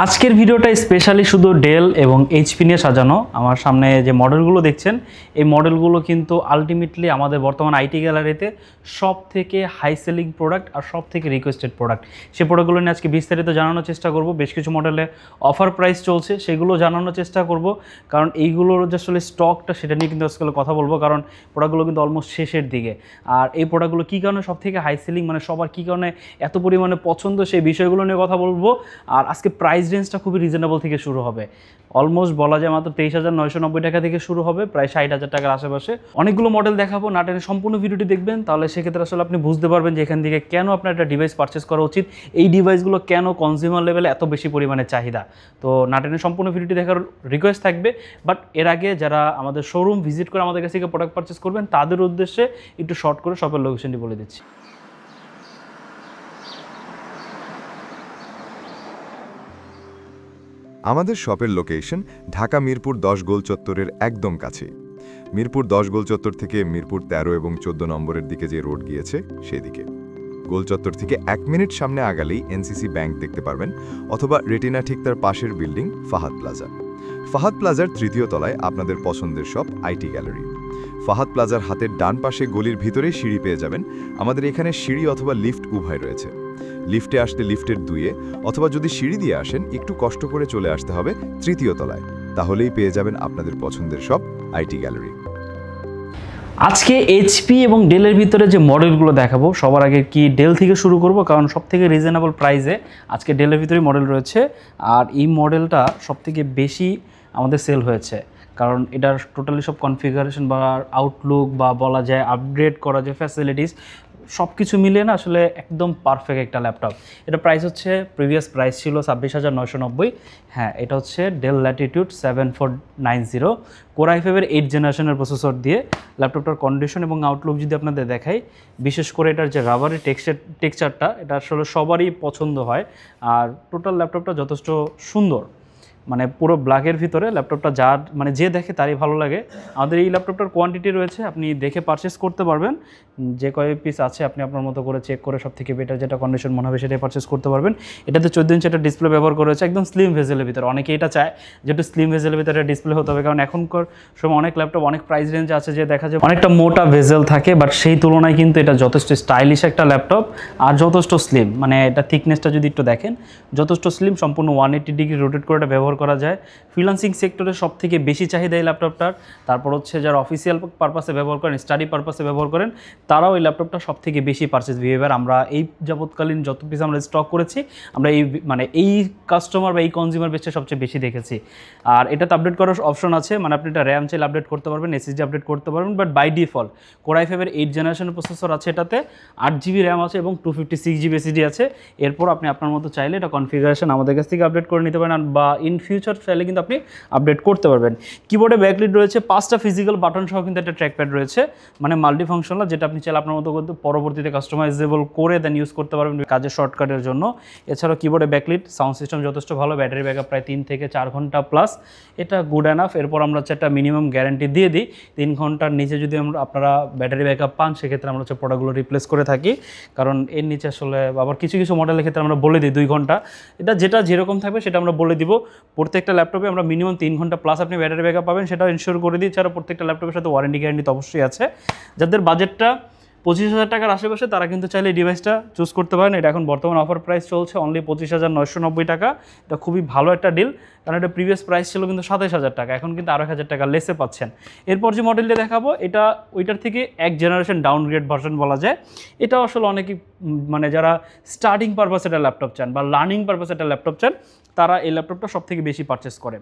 আজকের ভিডিওটা স্পেশালি শুধু ডেল এবং এইচপি নিয়ে সাজানো। আমার সামনে যে মডেলগুলো দেখছেন এই মডেলগুলো কিন্তু আলটিমেটলি আমাদের বর্তমান আইটি গ্যালারিতে সব থেকে হাই সেলিং প্রোডাক্ট আর সব থেকে রিকোয়েস্টেড প্রোডাক্ট। সেই প্রোডাক্টগুলো নিয়ে আজকে বিস্তারিত জানানোর চেষ্টা করব। বেশ কিছু মডেলে অফার প্রাইস চলছে, সেগুলো জানানোর চেষ্টা করব, কারণ এইগুলোর যে আসলে স্টকটা সেটা নিয়ে কিন্তু আজকাল কথা বলবো, কারণ প্রোডাক্টগুলো কিন্তু অলমোস্ট শেষের দিকে। আর এই প্রোডাক্টগুলো কী কারণে সব থেকে হাই সেলিং, মানে সবার কী কারণে এত পরিমাণে পছন্দ, সেই বিষয়গুলো নিয়ে কথা বলবো। আর আজকে প্রাইস রেঞ্জটা খুবই রিজনেবল থেকে শুরু হবে, অলমোস্ট বলা যায় মাত্র 23,990 টাকা থেকে শুরু হবে, প্রায় 60,000 টাকার আশেপাশে। অনেকগুলো মডেল দেখাবো, না টেনে সম্পূর্ণ ভিডিওটি দেখবেন, তাহলে সেক্ষেত্রে আসলে আপনি বুঝতে পারবেন যে এখান থেকে কেন আপনার একটা ডিভাইস পারচেস করা উচিত, এই ডিভাইসগুলো কেন কনজিউমার লেভেলে এত বেশি পরিমাণে চাহিদা। তো না টেনে সম্পূর্ণ ভিডিওটি দেখার রিকোয়েস্ট থাকবে। বাট এর আগে যারা আমাদের শোরুম ভিজিট করে আমাদের কাছ থেকে প্রোডাক্ট পারচেস করবেন তাদের উদ্দেশ্যে একটু শর্ট করে শপের লোকেশনটি বলে দিচ্ছি। আমাদের শপের লোকেশন ঢাকা মিরপুর 10 গোল চত্বরের একদম কাছে। মিরপুর 10 গোল চত্বর থেকে মিরপুর 13 এবং 14 নম্বরের দিকে যে রোড গিয়েছে সেদিকে। গোল চত্বর থেকে 1 মিনিট সামনে আগালেই এনসিসি ব্যাংক দেখতে পারবেন, অথবা রেটিনা ঠিক তার পাশের বিল্ডিং ফাহাদ প্লাজা। ফাহাদ প্লাজার 3য় তলায় আপনাদের পছন্দের শপ আইটি গ্যালারি। ফাহাদ প্লাজার হাতের ডান পাশে গলির ভিতরে সিঁড়ি পেয়ে যাবেন। আমাদের এখানে সিঁড়ি অথবা লিফট উভয় রয়েছে। লিফটে আসলে লিফটের 2-এ, অথবা যদি সিঁড়ি দিয়ে আসেন একটু কষ্ট করে চলে আসতে হবে 3য় তলায়, তাহলেই পেয়ে যাবেন আপনাদের পছন্দের শপ আইটি গ্যালারি। আজকে এইচপি এবং ডেলের ভিতরে যে মডেলগুলো দেখাবো, সবার আগে কি ডেল থেকে শুরু করব, কারণ সব থেকে রিজনেবল প্রাইসে আজকে ডেলের ভিতরে মডেল রয়েছে। আর এই মডেলটা সব থেকে বেশি আমাদের সেল হয়েছে, কারণ এটার টোটালি সব কনফিগারেশন বা আউটলুক বা বলা যায় আপগ্রেড করা যে ফ্যাসিলিটিস সব কিছু মিলিয়ে না আসলে একদম পারফেক্ট একটা ল্যাপটপ। এটা প্রাইস হচ্ছে, প্রিভিয়াস প্রাইস ছিল 26,990। হ্যাঁ, এটা হচ্ছে ডেল ল্যাটিটিউড 7490 কোর i5-এর 8 জেনারেশনের প্রসেসর দিয়ে। ল্যাপটপটার কন্ডিশন এবং আউটলুক যদি আপনাদের দেখাই, বিশেষ করে এটার যে রাবারের টেক্সচারটা এটা আসলে সবারই পছন্দ হয়। আর টোটাল ল্যাপটপটা যথেষ্ট সুন্দর, মানে পুরো ব্ল্যাকের ভিতরে ল্যাপটপটা যার মানে যে দেখে তারই ভালো লাগে। আমাদের এই ল্যাপটপটার কোয়ান্টিটি রয়েছে, আপনি দেখে পারচেস করতে পারবেন। যে কয় পিস আছে আপনি আপনার মতো করে চেক করে সব থেকে বেটার যেটা কন্ডিশন মনে হবে সেটাই পারচেস করতে পারবেন। এটাতে 14 ইঞ্চি একটা ডিসপ্লে ব্যবহার করা হয়েছে, একদম স্লিম ভেজেলের ভিতরে। অনেকে এটা চায় যে একটু স্লিম ভেজেলের ভিতরে ডিসপ্লে হতে হবে, কারণ এখনকার সময় অনেক ল্যাপটপ অনেক প্রাইস রেঞ্জ আছে যে দেখা যায় অনেকটা মোটা ভেজেল থাকে, বাট সেই তুলনায় কিন্তু এটা যথেষ্ট স্টাইলিশ একটা ল্যাপটপ আর যথেষ্ট স্লিম। মানে এটা থিকনেসটা যদি একটু দেখেন যথেষ্ট স্লিম, সম্পূর্ণ 180 ডিগ্রি রোটেট করে এটা ব্যবহার করা যায়। ফ্রিল্যান্সিং সেক্টরে সব থেকে বেশি চাহিদা এই ল্যাপটপটার। তারপর হচ্ছে যারা অফিসিয়াল পারপাসে ব্যবহার করেন, স্টাডি পারপাসে ব্যবহার করেন, তারাও এই ল্যাপটপটা সব থেকে বেশি পারচেস বিহেভিয়ার। আমরা এই যাবৎকালীন যত পিস আমরা স্টক করেছি, আমরা এই কাস্টমার বা এই কনজিউমার বেসে সবচেয়ে বেশি দেখেছি। আর এটাতে আপডেট করার অপশন আছে, মানে আপনি এটা র্যাম চাইলে আপডেট করতে পারবেন, এসএসডি আপডেট করতে পারবেন, বাট বাই ডিফল্ট কোর i5-এর 8 জেনারেশনের প্রসেসর আছে, এটাতে 8GB র্যাম আছে এবং 256GB এসএসডি আছে। এরপর আপনি আপনার মতো চাইলে এটা কনফিগারেশন আমাদের কাছ থেকে আপডেট করে নিতে পারেন, বা ইন ফিউচার চাইলে কিন্তু আপনি আপডেট করতে পারবেন। কিবোর্ডে ব্যাকলিট রয়েছে, 5টা ফিজিক্যাল বাটন সহ কিন্তু একটা ট্র্যাকপ্যাড রয়েছে, মানে মাল্টি ফাংশনাল, যেটা আপনি চাইলে আপনার মতো করতে পরবর্তীতে কাস্টমাইজেবল করে দেন ইউজ করতে পারবেন কাজের শর্টকাটের জন্য। এছাড়াও কিবোর্ডে ব্যাকলিট, সাউন্ড সিস্টেম যথেষ্ট ভালো, ব্যাটারি ব্যাকআপ প্রায় 3 থেকে 4 ঘন্টা প্লাস, এটা গুড এনাফ। এরপর আমরা হচ্ছে একটা মিনিমাম গ্যারান্টি দিয়ে দিই, 3 ঘন্টার নিচে যদি আপনারা ব্যাটারি ব্যাকআপ পান সেক্ষেত্রে আমরা হচ্ছে প্রোডাক্টগুলো রিপ্লেস করে থাকি, কারণ এর নিচে আসলে আবার কিছু কিছু মডেলের ক্ষেত্রে আমরা বলে দিই 2 ঘন্টা। এটা যেটা যেরকম থাকবে সেটা আমরা বলে দিব। প্রত্যেকটা ল্যাপটপে আমরা মিনিমাম 3 ঘন্টা প্লাস আপনি ব্যাটারি ব্যাকআপ পাবেন, সেটাও ইনশিওর করে দিই। এছাড়া প্রত্যেকটা ল্যাপটপের সাথে ওয়ারেন্টি গ্যারান্টি তো অবশ্যই আছে। যাদের বাজেটটা 25,000 টাকার আশেপাশে তারা কিন্তু চাইলে এই ডিভাইসটা চুজ করতে পারেন। এটা এখন বর্তমান অফার প্রাইস চলছে অনলি 25,990 টাকা। এটা খুবই ভালো একটা ডিল, কারণ এটা প্রিভিয়াস প্রাইস ছিল কিন্তু 27,000 টাকা, এখন কিন্তু আরও 1,000 টাকা লেসে পাচ্ছেন। এরপর যে মডেলটা দেখাবো এটা ওইটার থেকে 1 জেনারেশন ডাউনগ্রেড ভার্সন বলা যায়। এটা আসলে অনেকেই মানে যারা স্টাডিং পারপাসে একটা ল্যাপটপ চান বা লার্নিং পারপাসে একটা ল্যাপটপ চান, তারা এই ল্যাপটপটা সব থেকে বেশি পারচেস করে,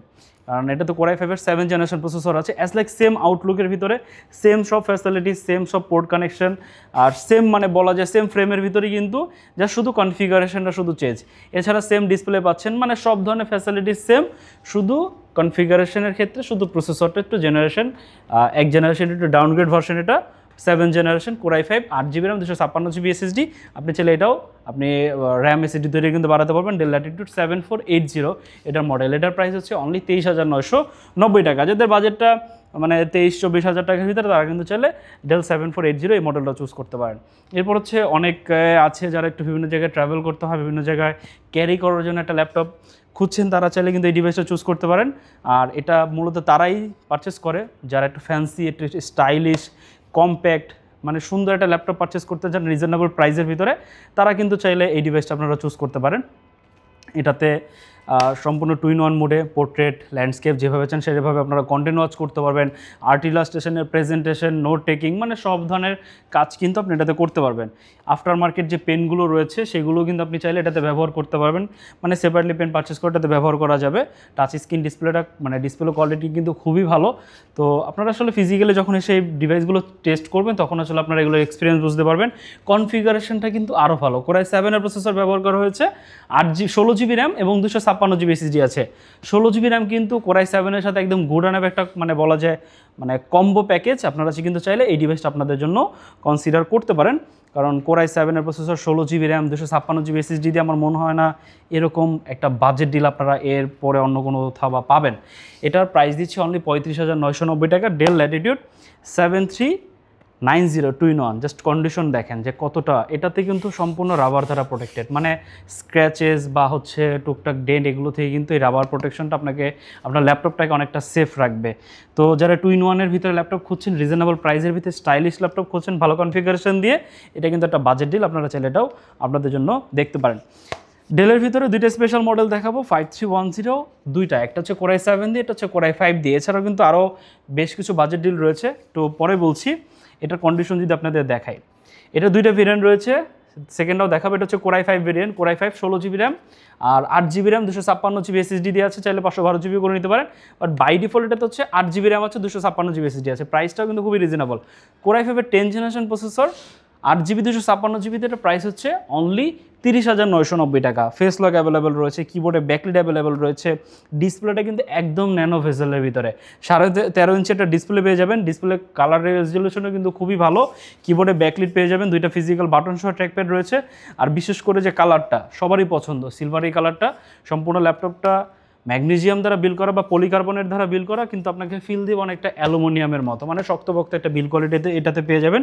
কারণ এটা তো কোর i5-এর 7 জেনারেশন প্রসেসর আছে। অ্যাজ লাইক সেম আউটলুকের ভিতরে সেম সব ফ্যাসিলিটিস, সেম সব পোর্ট কানেকশন, আর সেম মানে বলা যায় সেম ফ্রেমের ভিতরে, কিন্তু যা শুধু কনফিগারেশনটা শুধু চেঞ্জ। এছাড়া সেম ডিসপ্লে পাচ্ছেন, মানে সব ধরনের ফ্যাসিলিটিস সেম, শুধু কনফিগারেশনের ক্ষেত্রে শুধু প্রসেসরটা একটু জেনারেশন 1 জেনারেশন একটু ডাউনগ্রেড ভার্সন। এটা 7 generation core i5, 8GB RAM, 256GB SSD. আপনি চাইলে এটাও আপনি র্যাম এসএসডি তৈরি কিন্তু বাড়াতে পারবেন। ডেল ল্যাটিটিউড 7480 এটার মডেল। এটার প্রাইস হচ্ছে অনলি 23,990 টাকা। যাদের বাজেটটা মানে 23-24 হাজার টাকার ভিতরে তারা কিন্তু চাইলে ডেল 7480 এই মডেলটা চুজ করতে পারেন। এরপর হচ্ছে অনেক আছে যারা একটু বিভিন্ন জায়গায় ট্রাভেল করতে হয়, বিভিন্ন জায়গায় ক্যারি করার জন্য একটা ল্যাপটপ খুঁজছেন তারা চাইলে কিন্তু এই ডিভাইসটা চুজ করতে পারেন। আর এটা মূলত তারাই পারচেস করে যারা একটু ফ্যান্সি, একটু স্টাইলিশ, কম্প্যাক্ট, মানে সুন্দর একটা ল্যাপটপ পারচেস করতে চান রিজনেবল প্রাইসের ভিতরে, তারা কিন্তু চাইলে এই ডিভাইসটা আপনারা চুজ করতে পারেন। এটাতে সম্পূর্ণ টুইন ওয়ান মোডে পোর্ট্রেট, ল্যান্ডস্কেপ যেভাবে চান সেভাবে আপনারা কন্টেন্ট ওয়াচ করতে পারবেন। আর্ট ইলাস্ট্রেশনের প্রেজেন্টেশন, নোট টেকিং, মানে সব ধরনের কাজ কিন্তু আপনি এটাতে করতে পারবেন। আফটার মার্কেট যে পেনগুলো রয়েছে সেগুলো কিন্তু আপনি চাইলে এটাতে ব্যবহার করতে পারবেন, মানে সেপারেটলি পেন পারচেস করে এটাতে ব্যবহার করা যাবে। টাচ স্ক্রিন ডিসপ্লেটা, মানে ডিসপ্লে কোয়ালিটি কিন্তু খুবই ভালো। তো আপনারা আসলে ফিজিক্যালি যখন এসে এই ডিভাইসগুলো টেস্ট করবেন তখন আসলে আপনারা এগুলোর এক্সপিরিয়েন্স বুঝতে পারবেন। কনফিগারেশনটা কিন্তু আরও ভালো। কোরাই 7-এর প্রসেসর ব্যবহার করা হয়েছে, 16GB র্যাম এবং 256GB SSD আছে। 16GB র্যাম কিন্তু কোরাই 7-এর সাথে একদম গুড অ্যান্ড একটা মানে বলা যায় মানে কম্বো প্যাকেজ। আপনারা কিন্তু চাইলে এই ডিভাইসটা আপনাদের জন্য কনসিডার করতে পারেন, কারণ কোরাই 7-এর processor, 16GB RAM, 256GB SSD দিয়ে আমার মনে হয় না এরকম একটা বাজেট ডিল আপনারা এর পরে অন্য কোনো কোথাও পাবেন। এটার প্রাইস দিচ্ছি অনলি 35,990 টাকা। Del Latitude 7390 2-in-1। Just condition দেখেন যে কতটা, এটাতে কিন্তু সম্পূর্ণ রাবার দ্বারা প্রোটেক্টেড, মানে স্ক্র্যাচেস বা হচ্ছে টুকটাক ডেন্ট এগুলো থেকে কিন্তু এই রাবার প্রোটেকশনটা আপনাকে আপনার ল্যাপটপটাকে অনেকটা সেফ রাখবে। তো যারা 2-in-1-এর ভিতরে ল্যাপটপ খুঁজছেন, রিজনেবল প্রাইসের ভিতরে স্টাইলিশ ল্যাপটপ খুঁজছেন, ভালো কনফিগারেশন দিয়ে, এটা কিন্তু একটা বাজেট ডিল। আপনারা চাইলে এটাও আপনাদের জন্য দেখতে পারেন। ডেলের ভিতরে দুইটা স্পেশাল মডেল দেখাবো, 5310 দুইটা, একটা হচ্ছে কোরাই 7 দিয়ে, এটা হচ্ছে কোরাই 5 দিয়ে। এছাড়াও কিন্তু আরও বেশ কিছু বাজেট ডিল রয়েছে, তো পরে বলছি। এটার কন্ডিশন যদি আপনাদের দেখাই, এটা দুইটা ভেরিয়েন্ট রয়েছে, সেকেন্ডটাও দেখাবো। এটা হচ্ছে core i 5 variant, core i 5 16GB RAM আর 8GB র্যাম, 256GB SSD দিয়ে আছে, চাইলে 512GB করে নিতে পারেন। বাট বাই ডিফল্ট এটাতে হচ্ছে 8GB র্যাম আছে, 256GB SSD আছে। প্রাইসটাও কিন্তু খুবই রিজনেবল। কোরাই 5-এর 10th generation processor, 8GB 256GB, এটা প্রাইস হচ্ছে অনলি 30,990 টাকা। ফেস লক অ্যাভেলেবেল রয়েছে, কিবোর্ডে ব্যাকলিট অ্যাভেলেবেল রয়েছে। ডিসপ্লেটা কিন্তু একদম ন্যানো ভেজেলের ভিতরে, 13.5 ইঞ্চি একটা ডিসপ্লে পেয়ে যাবেন। ডিসপ্লে কালার রেজলিউশনও কিন্তু খুবই ভালো। কিবোর্ডে ব্যাকলিট পেয়ে যাবেন, দুইটা ফিজিক্যাল বাটন সহ ট্র্যাকপ্যাড রয়েছে। আর বিশেষ করে যে কালারটা সবারই পছন্দ, সিলভারি কালারটা, সম্পূর্ণ ল্যাপটপটা ম্যাগনেসিয়াম দ্বারা বিল করা বা পলিকার্বনেট দ্বারা বিল করা, কিন্তু আপনাকে ফিল দিব অনেকটা অ্যালুমিনিয়ামের মতো, মানে শক্তপোক্ত একটা বিল কোয়ালিটিতে এটাতে পেয়ে যাবেন।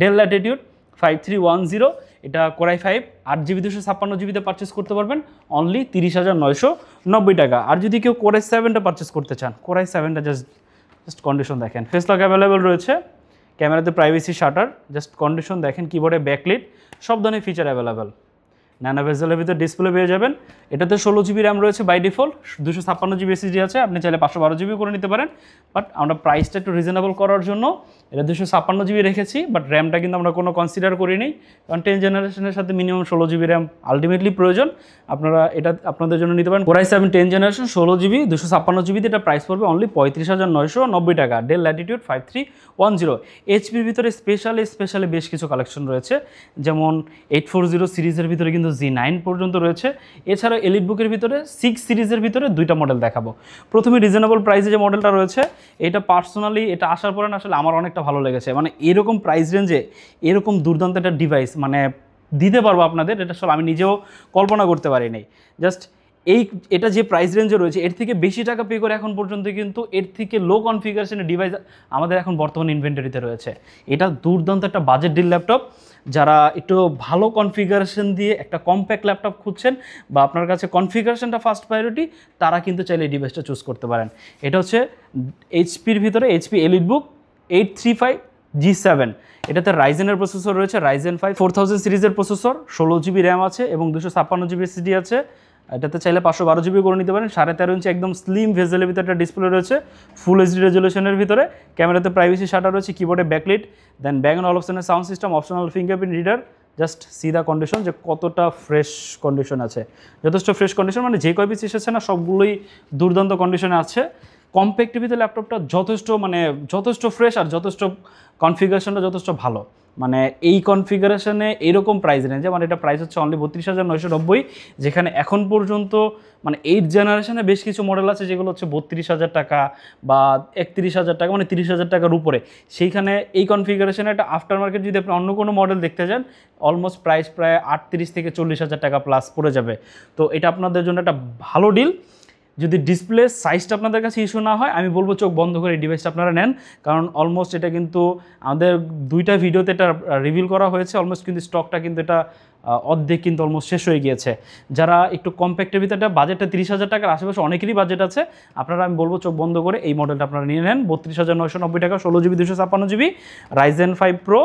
ডেল ল্যাটিটিউড 5310, এটা কোরাই 5 8GB 256GB পারচেস করতে পারবেন অনলি 30,990 টাকা। আর যদি কেউ কোরাই 7টা পারচেস করতে চান, কোরাই 7টা জাস্ট কন্ডিশন দেখেন, ফেস লক অ্যাভেলেবেল রয়েছে, ক্যামেরাতে প্রাইভেসি শাটার, জাস্ট কন্ডিশন দেখেন, কিবোর্ডে ব্যাকলিট, সব ধরনের ফিচার অ্যাভেলেবেল। ন্যানো ভেজেলের ভিতরে ডিসপ্লে পেয়ে যাবেন। এটাতে 16GB র্যাম রয়েছে বাই ডিফল্ট, 256GB SSD আছে, আপনি চাইলে 512GB করে নিতে পারেন। বাট আমরা প্রাইসটা একটু রিজনেবল করার জন্য এটা 256GB রেখেছি, বাট র্যামটা কিন্তু আমরা কোনো কনসিডার করিনি, কারণ 10th জেনারেশনের সাথে মিনিমাম 16GB র্যাম আলটিমেটলি প্রয়োজন। আপনারা এটা আপনাদের জন্য নিতে পারেন। Core i 7 10th generation 16GB 256GB, এটা প্রাইস পড়বে অনলি 35,990 টাকা। Del Latitude 5310। এইচপির ভিতরে স্পেশালি বেশ কিছু কালেকশন রয়েছে, যেমন 840 সিরিজের ভিতরে কিন্তু G9 পর্যন্ত রয়েছে। এছাড়া এলিটবুকের ভিতরে 6 সিরিজের ভিতরে দুইটা মডেল দেখাবো। প্রথমে রিজনেবল প্রাইসে যে মডেলটা রয়েছে, এটা পার্সোনালি এটা আসার পরে না আসলে আমার অনেকটা ভালো লেগেছে। মানে এরকম প্রাইস রেঞ্জে এরকম দুর্দান্ত একটা ডিভাইস মানে দিতে পারবো আপনাদের, এটা আসলে আমি নিজেও কল্পনা করতে পারিনি। জাস্ট এটা যে প্রাইস রেঞ্জে রয়েছে এর থেকে বেশি টাকা পে করে এখন পর্যন্ত কিন্তু এর থেকে লো কনফিগারেশনের ডিভাইস আমাদের এখন বর্তমানে ইনভেন্টরিতে রয়েছে। এটা দুর্দান্ত একটা বাজেট ডিল ল্যাপটপ। যারা একটু ভালো কনফিগারেশন দিয়ে একটা কম্প্যাক্ট ল্যাপটপ খুঁজছেন বা আপনার কাছে কনফিগারেশনটা ফার্স্ট প্রায়োরিটি, তারা কিন্তু চাইলে এই ডিভাইসটা চুজ করতে পারেন। এটা হচ্ছে এইচপির ভিতরে এইচপি এলিটবুক 835 G7। এটাতে রাইজেনের প্রসেসর রয়েছে, রাইজেন 5 4000 সিরিজের প্রসেসর, 16GB র্যাম আছে এবং 256GB SSD আছে। এটাতে চাইলে 512GB করে নিতে পারেন। 13.5 ইঞ্চি একদম স্লিম ভেজেলের ভিতরে একটা ডিসপ্লে রয়েছে, ফুল এইচডি রেজলিউশনের ভিতরে। ক্যামেরাতে প্রাইভেসি শাটার রয়েছে, কিবোর্ডে ব্যাকলিট, দেন Bang & Olufsen'ের sound system, optional fingerprint reader. Just see the condition যে কতটা ফ্রেশ কন্ডিশন আছে, যথেষ্ট ফ্রেশ কন্ডিশন, মানে যে কয় পিস এসেছে না সবগুলোই দুর্দান্ত কন্ডিশনে আছে। কম্প্যাক্ট টিভিতে ল্যাপটপটা যথেষ্ট ফ্রেশ আর যথেষ্ট কনফিগারেশনটা যথেষ্ট ভালো। মানে এই কনফিগারেশনে এইরকম প্রাইস রেঞ্জে, মানে এটা প্রাইস হচ্ছে অনলি 32,990, যেখানে এখন পর্যন্ত মানে 8th জেনারেশনে বেশ কিছু মডেল আছে যেগুলো হচ্ছে 32,000 টাকা বা 31,000 টাকা, মানে 30,000 টাকার উপরে। সেইখানে এই কনফিগারেশনে একটা আফটার মার্কেট যদি আপনি অন্য কোনো মডেল দেখতে যান, অলমোস্ট প্রাইস প্রায় 38 থেকে 40,000 টাকা প্লাস পড়ে যাবে। তো এটা আপনাদের জন্য একটা ভালো ডিল। যদি ডিসপ্লে সাইজটা আপনাদের কাছে ইস্যু না হয় আমি বলবো চোখ বন্ধ করে এই ডিভাইসটা আপনারা নেন, কারণ অলমোস্ট এটা কিন্তু আমাদের 2টা ভিডিওতে এটা রিভিল করা হয়েছে, অলমোস্ট কিন্তু স্টকটা কিন্তু এটা অর্ধেক কিন্তু অলমোস্ট শেষ হয়ে গিয়েছে। যারা একটু কম্প্যাক্টের ভিতরে বাজেটটা 30,000 টাকার আশেপাশে অনেকেরই বাজেট আছে, আপনারা আমি বলবো চোখ বন্ধ করে এই মডেলটা আপনারা নিয়ে নেন। 32,990 টাকা, 16GB 256GB, Ryzen 5 Pro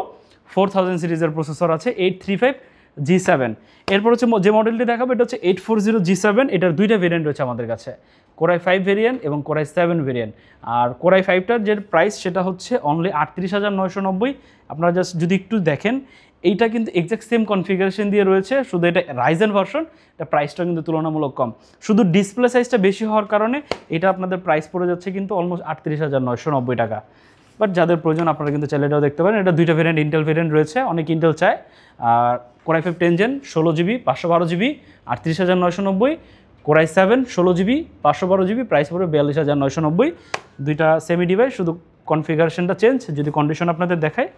4000 সিরিজের প্রসেসর আছে, 835G7। এরপর হচ্ছে যে মডেলটি দেখাবো এটা হচ্ছে 840G7, এটার 2টা ভেরিয়েন্ট রয়েছে আমাদের কাছে, কোরাই 5 ভেরিয়েন্ট এবং কোরাই 7 ভেরিয়েন্ট। আর কোরাই 5টার যে প্রাইস সেটা হচ্ছে অনলি 38,990। আপনারা জাস্ট যদি একটু দেখেন এইটা কিন্তু এক্স্যাক্ট সেম কনফিগারেশন দিয়ে রয়েছে, শুধু এটা রাইজেন ভার্সন, এটা প্রাইসটা কিন্তু তুলনামূলক কম, শুধু ডিসপ্লে সাইজটা বেশি হওয়ার কারণে এটা আপনাদের প্রাইস পড়ে যাচ্ছে কিন্তু অলমোস্ট 38,990 টাকা। বাট যাদের প্রয়োজন আপনারা কিন্তু চাইলে এটাও দেখতে পারেন। এটা 2টা ভেরিয়েন্ট, ইন্টেল ভেরিয়েন্ট রয়েছে, অনেক ইন্টেল চায়। আর core i 5 10 gen 16GB 512GB 38,990, core i 7 16GB 512GB, price পড়বে 42,990। 2টা সেমি ডিভাইস, শুধু কনফিগারেশনটা চেঞ্জ। যদি কন্ডিশন আপনাদের দেখায়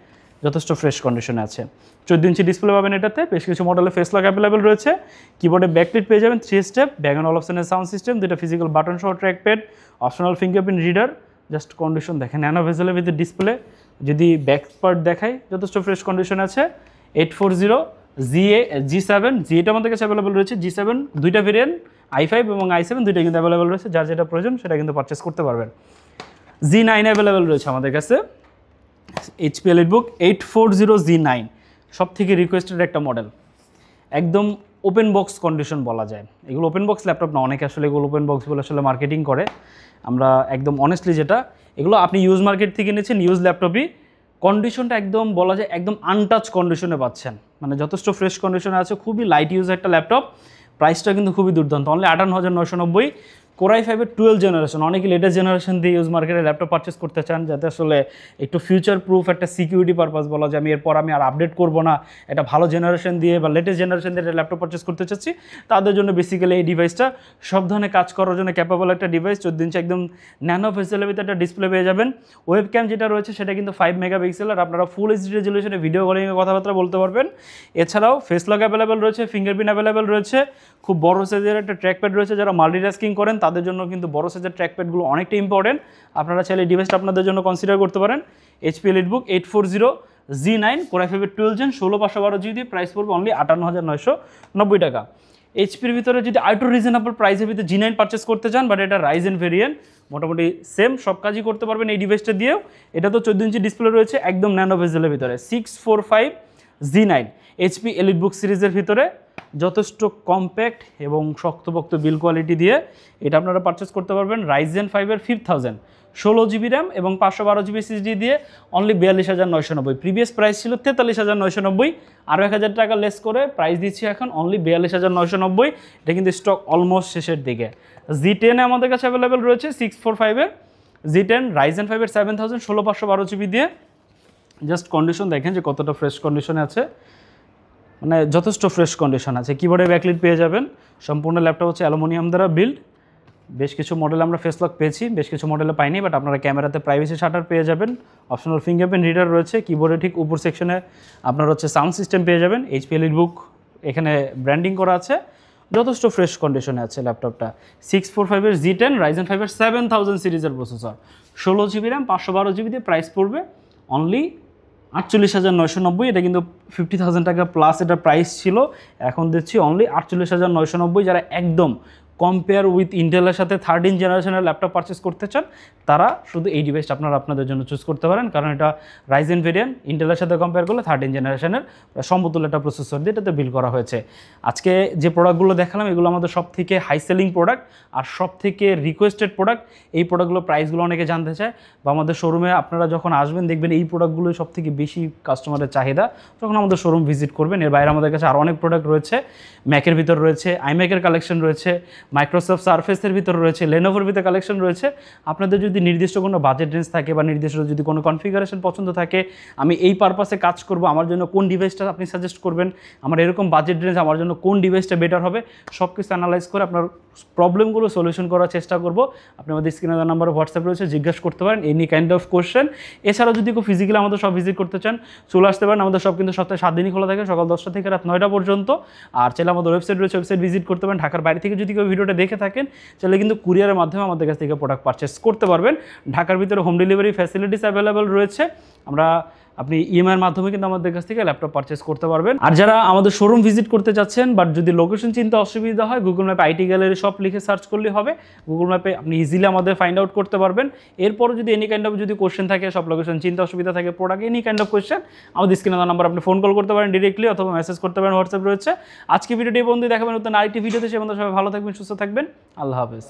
যথেষ্ট ফ্রেশ কন্ডিশনে আছে। 14 ইঞ্চি ডিসপ্লে পাবেন এটাতে, বেশ কিছু মডেলে ফেস লক অ্যাভেলেবেল রয়েছে। কিবোর্ডে ব্যাকলিট পেয়ে যাবেন 3 স্টেপ, Bang & Olufsen'ের সাউন্ড সিস্টেম, 2টা ফিজিক্যাল বাটন সহ trackpad, optional fingerprint reader. Just condition দেখেন, ন্যানো ভেজেলের ভিতরে ডিসপ্লে। যদি ব্যাক পার্ট দেখায় যথেষ্ট ফ্রেশ কন্ডিশন আছে। 840G7, G8 আমাদের কাছে অ্যাভেলেবেল রয়েছে। G7 2টা ভেরিয়েন্ট, i5 এবং i7 2টা কিন্তু অ্যাভেলেবেল রয়েছে, যার যেটা প্রয়োজন সেটা কিন্তু পারচেস করতে পারবেন। G9 অ্যাভেলেবেল রয়েছে আমাদের কাছে, HP EliteBook 840G9, সব থেকে রিকোয়েস্টেড একটা মডেল, একদম ওপেন বক্স কন্ডিশন বলা যায়। এগুলো ওপেন বক্স ল্যাপটপ না, অনেকে আসলে এগুলো ওপেন বক্স বলে আসলে মার্কেটিং করে। আমরা একদম অনেস্টলি যেটা, এগুলো আপনি ইউজ মার্কেট থেকে নিয়েছেন, ইউজ ল্যাপটপই, কন্ডিশনটা একদম বলা যায় একদম আনটাচ কন্ডিশনে পাচ্ছেন, মানে যথেষ্ট ফ্রেশ কন্ডিশনে আছে। খুবই লাইট ইউজ একটা ল্যাপটপ, প্রাইসটা কিন্তু খুবই দুর্দান্ত, অনলি 58,990। কোরাই 5-এর 12 জেনারেশন, অনেকে লেটেস্ট জেনারেশন দিয়ে ইউজ মার্কেটে ল্যাপটপ পারচেস করতে চান, যাতে আসলে একটু ফিউচার প্রুফ একটা সিকিউরিটি পারপাস বলা যায়, আমি এরপর আমি আর আপডেট করবো না, এটা ভালো জেনারেশন দিয়ে বা লেটেস্ট জেনারেশন দিয়ে ল্যাপটপ পারচেস করতে চাচ্ছি, তাদের জন্য বেসিক্যালি এই ডিভাইসটা সব ধরনের কাজ করার জন্য ক্যাপাবল একটা ডিভাইস। 14 ইঞ্চি একদম ন্যানো ফেসেলের ভিতরে একটা ডিসপ্লে পেয়ে যাবেন। ওয়েব ক্যাম যেটা রয়েছে সেটা কিন্তু 5 মেগাপিক্সেল, আর আপনারা ফুল এইচডি রেজলিউশনে ভিডিও কলিংয়ে কথাবার্তা বলতে পারবেন। এছাড়াও ফেস লক অ্যাভেলেবেল রয়েছে, ফিঙ্গারপ্রিন্ট অ্যাভেলেবেল রয়েছে, খুব বড় সাইজের একটা ট্র্যাকপ্যাড রয়েছে। যারা মাল্টিটাস্কিং করেন তাদের জন্য কিন্তু বড় সাইজের ট্র্যাকপ্যাডগুলো অনেকটা ইম্পর্টেন্ট, আপনারা চাইলে ডিভাইসটা আপনাদের জন্য কনসিডার করতে পারেন। HP EliteBook 840G9, কোরাই 5-এর 12 জেন 16/512GB, প্রাইস পড়বে অনলি 58,990 টাকা। এইচপির ভিতরে যদি আইটো রিজনেবল প্রাইসের ভিতরে G9 পারচেস করতে চান, বাট এটা রাইজেন ভেরিয়েন্ট, মোটামুটি সেম সব কাজই করতে পারবেন এই ডিভাইসটা দিয়েও। এটা তো 14 ইঞ্চি ডিসপ্লে রয়েছে, একদম ন্যানো ভেজেলের ভিতরে, 645G9 HP EliteBook সিরিজের ভিতরে, যথেষ্ট কম্প্যাক্ট এবং শক্তপোক্ত বিল কোয়ালিটি দিয়ে এটা আপনারা পারচেস করতে পারবেন। Ryzen 5-এর 5000, 16GB র্যাম এবং 512GB SSD দিয়ে অনলি 42,990। প্রিভিয়াস প্রাইস ছিল 43,990, আরও 1,000 টাকা লেস করে প্রাইস দিচ্ছি এখন অনলি 42,990। এটা কিন্তু স্টক অলমোস্ট শেষের দিকে। G10 আমাদের কাছে অ্যাভেলেবেল রয়েছে, 645-এর G10, Ryzen 5-এর 7000, 16/512GB দিয়ে। জাস্ট কন্ডিশন দেখেন যে কতটা ফ্রেশ কন্ডিশনে আছে, মানে যথেষ্ট ফ্রেশ কন্ডিশন আছে। কিবোর্ডে ব্যাকলিট পেয়ে যাবেন, সম্পূর্ণ ল্যাপটপ হচ্ছে অ্যালুমিনিয়াম দ্বারা বিল্ড। বেশ কিছু মডেলে আমরা ফেস লক পেয়েছি, বেশ কিছু মডেলে পাইনি, বাট আপনারা ক্যামেরাতে প্রাইভেসি শাটার পেয়ে যাবেন, অপশনাল ফিঙ্গারপ্রিন্ট রিডার রয়েছে। কিবোর্ডে ঠিক উপর সেকশনে আপনার হচ্ছে সাউন্ড সিস্টেম পেয়ে যাবেন, HP EliteBook এখানে ব্র্যান্ডিং করা আছে, যথেষ্ট ফ্রেশ কন্ডিশনে আছে ল্যাপটপটা। 645-এর G10, Ryzen 5-এর 7000 সিরিজের প্রসেসর, 16GB র্যাম 512GB দিয়ে, প্রাইস পড়বে অনলি 48,990। এটা কিন্তু 50,000 টাকা প্লাস এটা প্রাইস ছিল, এখন দিচ্ছি অনলি 48,990। যারা একদম কম্পেয়ার উইথ ইন্টেলের সাথে 13 জেনারেশনের ল্যাপটপ পারচেস করতে চান, তারা শুধু এই ডিভাইসটা আপনারা আপনাদের জন্য চুজ করতে পারেন, কারণ এটা রাইজেন ভেরিয়েন্ট, ইন্টেলের সাথে কম্পেয়ার করলে 13 জেনারেশনের সমতুল্য একটা প্রসেসর দিয়ে এটাতে বিল্ড করা হয়েছে। আজকে যে প্রোডাক্টগুলো দেখালাম এগুলো আমাদের সব থেকে হাই সেলিং প্রোডাক্ট আর সব থেকে রিকোয়েস্টেড প্রোডাক্ট। এই প্রোডাক্টগুলোর প্রাইসগুলো অনেকে জানতে চায়, বা আমাদের শোরুমে আপনারা যখন আসবেন দেখবেন এই প্রোডাক্টগুলোই সব থেকে বেশি কাস্টমারের চাহিদা, যখন আমাদের শোরুম ভিজিট করবেন। এর বাইরে আমাদের কাছে আরও অনেক প্রোডাক্ট রয়েছে, ম্যাকের ভিতর রয়েছে, iMac-এর কালেকশন রয়েছে, মাইক্রোসফট সারফেসের ভিতর রয়েছে, লেনোভোর ভিতরে কালেকশন রয়েছে। আপনাদের যদি নির্দিষ্ট কোনো বাজেট রেঞ্জ থাকে বা নির্দিষ্ট যদি কোনো কনফিগারেশন পছন্দ থাকে, আমি এই পারপাসে কাজ করব, আমার জন্য কোন ডিভাইসটা আপনি সাজেস্ট করবেন, আমার এরকম বাজেট রেঞ্জ, আমার জন্য কোন ডিভাইসটা বেটার হবে, সব কিছু অ্যানালাইজ করে আপনার প্রবলেমগুলো সলিউশন করার চেষ্টা করব। আপনি আমাদের স্ক্রিনে দেওয়া নাম্বারে হোয়াটসঅ্যাপ রয়েছে, জিজ্ঞাসা করতে পারেন এনি কাইন্ড অফ কোয়েশ্চেন। এছাড়াও যদি কেউ ফিজিক্যালি আমাদের সব ভিজিট করতে চান চলে আসতে পারেন, আমাদের সব কিন্তু সপ্তাহে 7 দিনই খোলা থাকে, সকাল 10টা থেকে রাত 9টা পর্যন্ত। আর চাইলে আমাদের ওয়েবসাইট রয়েছে, ওয়েবসাইট ভিজিট করতে পারেন। ঢাকার বাইরে থেকে যদি কেউ ভিডিও ভিডিওটা দেখে থাকেন তাহলে কিন্তু কুরিয়ারের মাধ্যমে আমাদের কাছ থেকে প্রোডাক্ট পারচেস করতে পারবেন। ঢাকার ভিতরে হোম ডেলিভারি ফ্যাসিলিটিস অ্যাভেলেবেল রয়েছে। আপনি ইএমআইয়ের মাধ্যমে কিন্তু আমাদের কাছ থেকে ল্যাপটপ পারচেস করতে পারবেন। আর যারা আমাদের শোরুম ভিজিট করতে যাচ্ছেন বাট যদি লোকেশন চিনতে অসুবিধা হয়, গুগল ম্যাপে আইটি গ্যালারি শপ লিখে সার্চ করলে হবে। গুগল ম্যাপে আপনি ইজিলি আমাদের ফাইন্ড আউট করতে পারবেন। এরপরও যদি এনি কাইন্ড অফ যদি কোয়েশ্চেন থাকে, সব লোকেশন চিনতে অসুবিধা থাকে, product any kind of question, আমাদের স্ক্রিনে দেওয়া নাম্বার আপনি ফোন কল করতে পারেন ডিরেক্টলি, অথবা মেসেজ করতে পারেন, হোয়াটসঅ্যাপ রয়েছে। আজকে ভিডিওটি বন্ধু দেখাবেন নতুন আরেকটি ভিডিওতে। সে বন্ধু সবাই ভালো থাকবেন, সুস্থ থাকবেন, আল্লাহ হাফেজ।